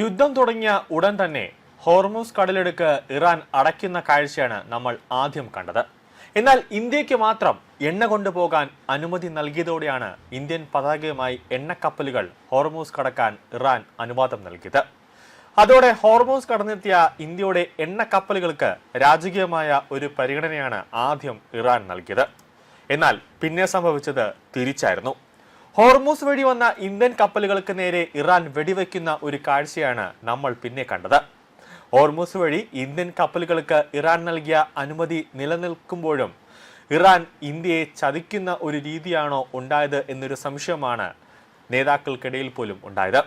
യുദ്ധം തുടങ്ങിയ ഉടൻ തന്നെ ഹോർമൂസ് കടലിടുക്ക് ഇറാൻ അടയ്ക്കുന്ന കാഴ്ചയാണ് നമ്മൾ ആദ്യം കണ്ടത്. എന്നാൽ ഇന്ത്യക്ക് മാത്രം എണ്ണ കൊണ്ടുപോകാൻ അനുമതി നൽകിയതോടെയാണ് ഇന്ത്യൻ പതാകയുമായി എണ്ണക്കപ്പലുകൾ ഹോർമൂസ് കടക്കാൻ ഇറാൻ അനുവാദം നൽകിയത്. അതോടെ ഹോർമൂസ് കടന്നെത്തിയ ഇന്ത്യയുടെ എണ്ണക്കപ്പലുകൾക്ക് രാജകീയമായ ഒരു പരിഗണനയാണ് ആദ്യം ഇറാൻ നൽകിയത്. എന്നാൽ പിന്നെ സംഭവിച്ചത് തിരിച്ചായിരുന്നു. ഹോർമൂസ് വഴി വന്ന ഇന്ത്യൻ കപ്പലുകൾക്ക് നേരെ ഇറാൻ വെടിവെക്കുന്ന ഒരു കാഴ്ചയാണ് നമ്മൾ പിന്നെ കണ്ടത്. ഹോർമൂസ് വഴി ഇന്ത്യൻ കപ്പലുകൾക്ക് ഇറാൻ നൽകിയ അനുമതി നിലനിൽക്കുമ്പോഴും ഇറാൻ ഇന്ത്യയെ ചതിക്കുന്ന ഒരു രീതിയാണോ ഉണ്ടായത് എന്നൊരു സംശയമാണ് നേതാക്കൾക്കിടയിൽ പോലും ഉണ്ടായത്.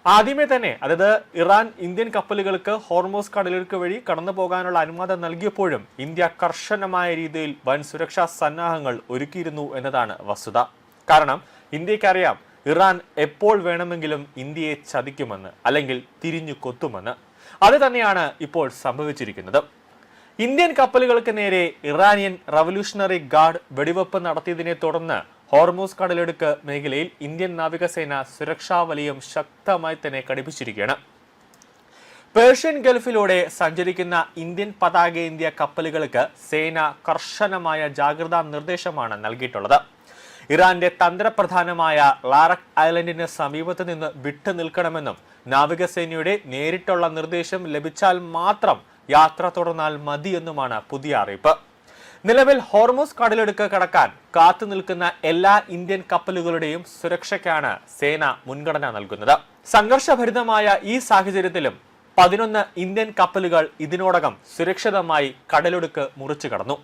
ആദ്യമേ തന്നെ അതായത് ഇറാൻ ഇന്ത്യൻ കപ്പലുകൾക്ക് ഹോർമൂസ് കടലിടുക്ക് വഴി കടന്നു പോകാനുള്ള അനുവാദം നൽകിയപ്പോഴും ഇന്ത്യ കർശനമായ രീതിയിൽ വൻ സുരക്ഷാ സന്നാഹങ്ങൾ ഒരുക്കിയിരുന്നു എന്നതാണ് വസ്തുത. കാരണം ഇന്ത്യക്കറിയാം ഇറാൻ എപ്പോൾ വേണമെങ്കിലും ഇന്ത്യയെ ചതിക്കുമെന്ന്, അല്ലെങ്കിൽ തിരിഞ്ഞു കൊത്തുമെന്ന്. അത് തന്നെയാണ് ഇപ്പോൾ സംഭവിച്ചിരിക്കുന്നത്. ഇന്ത്യൻ കപ്പലുകൾക്ക് നേരെ ഇറാനിയൻ റവല്യൂഷണറി ഗാർഡ് വെടിവെപ്പ് നടത്തിയതിനെ തുടർന്ന് ഹോർമൂസ് കടലിടുക്ക് മേഖലയിൽ ഇന്ത്യൻ നാവികസേന സുരക്ഷാ വലയം ശക്തമായി തന്നെ ഘടിപ്പിച്ചിരിക്കുകയാണ്. പേർഷ്യൻ ഗൾഫിലൂടെ സഞ്ചരിക്കുന്ന ഇന്ത്യൻ പതാകേന്ത്യ കപ്പലുകൾക്ക് സേന കർശനമായ ജാഗ്രതാ നിർദ്ദേശമാണ് നൽകിയിട്ടുള്ളത്. ഇറാന്റെ തന്ത്രപ്രധാനമായ ലാറക് ഐലൻഡിന് സമീപത്ത് നിന്ന് വിട്ടു നിൽക്കണമെന്നും നാവികസേനയുടെ നേരിട്ടുള്ള നിർദ്ദേശം ലഭിച്ചാൽ മാത്രം യാത്ര തുടർന്നാൽ മതിയെന്നുമാണ് പുതിയ അറിയിപ്പ്. നിലവിൽ ഹോർമൂസ് കടലിടുക്ക് കടക്കാൻ കാത്തു നിൽക്കുന്ന എല്ലാ ഇന്ത്യൻ കപ്പലുകളുടെയും സുരക്ഷയ്ക്കാണ് സേന മുൻഗണന നൽകുന്നത്. സംഘർഷഭരിതമായ ഈ സാഹചര്യത്തിലും 11 ഇന്ത്യൻ കപ്പലുകൾ ഇതിനോടകം സുരക്ഷിതമായി കടലിടുക്ക് മുറിച്ചു കടന്നു.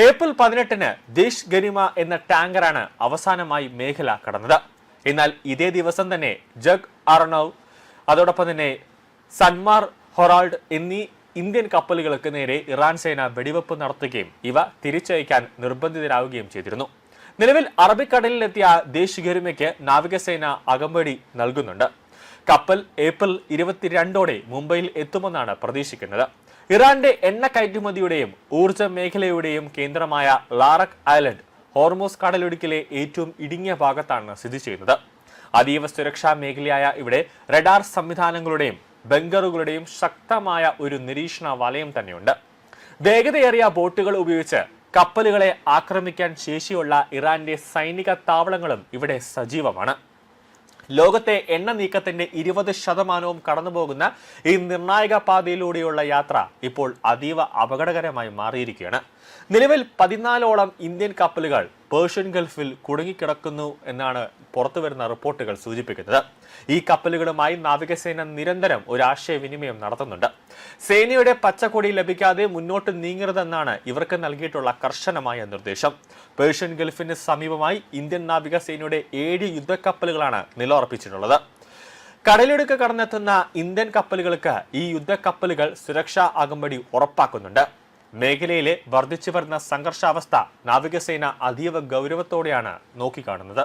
ഏപ്രിൽ 18-ന് ദേശ് ഗരിമ എന്ന ടാങ്കറാണ് അവസാനമായി മേഖല കടന്നത്. എന്നാൽ ഇതേ ദിവസം തന്നെ ജഗ് അർണവ്, അതോടൊപ്പം തന്നെ സൻമാർ ഹൊറാൾഡ് എന്നീ ഇന്ത്യൻ കപ്പലുകൾക്ക് നേരെ ഇറാൻ സേന വെടിവെപ്പ് നടത്തുകയും ഇവ തിരിച്ചയക്കാൻ നിർബന്ധിതരാവുകയും ചെയ്തിരുന്നു. നിലവിൽ അറബിക്കടലിലെത്തിയ ദേശ് ഗരിമയ്ക്ക് നാവികസേന അകമ്പടി നൽകുന്നുണ്ട്. കപ്പൽ ഏപ്രിൽ 22-ഓടെ മുംബൈയിൽ എത്തുമെന്നാണ് പ്രതീക്ഷിക്കുന്നത്. ഇറാന്റെ എണ്ണ കയറ്റുമതിയുടെയും ഊർജ്ജ മേഖലയുടെയും കേന്ദ്രമായ ലാറക് ഐലൻഡ് ഹോർമൂസ് കടലിടുക്കിലെ ഏറ്റവും ഇടുങ്ങിയ ഭാഗത്താണ് സ്ഥിതി ചെയ്യുന്നത്. അതീവ സുരക്ഷാ മേഖലയായ ഇവിടെ റഡാർ സംവിധാനങ്ങളുടെയും ബങ്കറുകളുടെയും ശക്തമായ ഒരു നിരീക്ഷണ വലയം തന്നെയുണ്ട്. വേഗതയേറിയ ബോട്ടുകൾ ഉപയോഗിച്ച് കപ്പലുകളെ ആക്രമിക്കാൻ ശേഷിയുള്ള ഇറാന്റെ സൈനിക താവളങ്ങളും ഇവിടെ സജീവമാണ്. ലോകത്തെ എണ്ണ നീക്കത്തിന്റെ 20% കടന്നുപോകുന്ന ഈ നിർണായക പാതയിലൂടെയുള്ള യാത്ര ഇപ്പോൾ അതീവ അപകടകരമായി മാറിയിരിക്കുകയാണ്. നിലവിൽ 14ഓളം ഇന്ത്യൻ കപ്പലുകൾ പേർഷ്യൻ ഗൾഫിൽ കുടുങ്ങിക്കിടക്കുന്നു എന്നാണ് പുറത്തുവരുന്ന റിപ്പോർട്ടുകൾ സൂചിപ്പിക്കുന്നത്. ഈ കപ്പലുകളുമായി നാവികസേന നിരന്തരം ഒരു ആശയവിനിമയം നടത്തുന്നുണ്ട്. സേനയുടെ പച്ചക്കൊടി ലഭിക്കാതെ മുന്നോട്ട് നീങ്ങരുതെന്നാണ് ഇവർക്ക് നൽകിയിട്ടുള്ള കർശനമായ നിർദ്ദേശം. പേർഷ്യൻ ഗൾഫിന് സമീപമായി ഇന്ത്യൻ നാവികസേനയുടെ 7 യുദ്ധക്കപ്പലുകളാണ് നിലയുറപ്പിച്ചിട്ടുള്ളത്. കടലിടുക്ക് കടന്നെത്തുന്ന ഇന്ത്യൻ കപ്പലുകൾക്ക് ഈ യുദ്ധക്കപ്പലുകൾ സുരക്ഷാ അകമ്പടി ഉറപ്പാക്കുന്നുണ്ട്. മേഖലയിലെ വർദ്ധിച്ചു വരുന്ന സംഘർഷാവസ്ഥ നാവികസേന അതീവ ഗൗരവത്തോടെയാണ് നോക്കിക്കാണുന്നത്.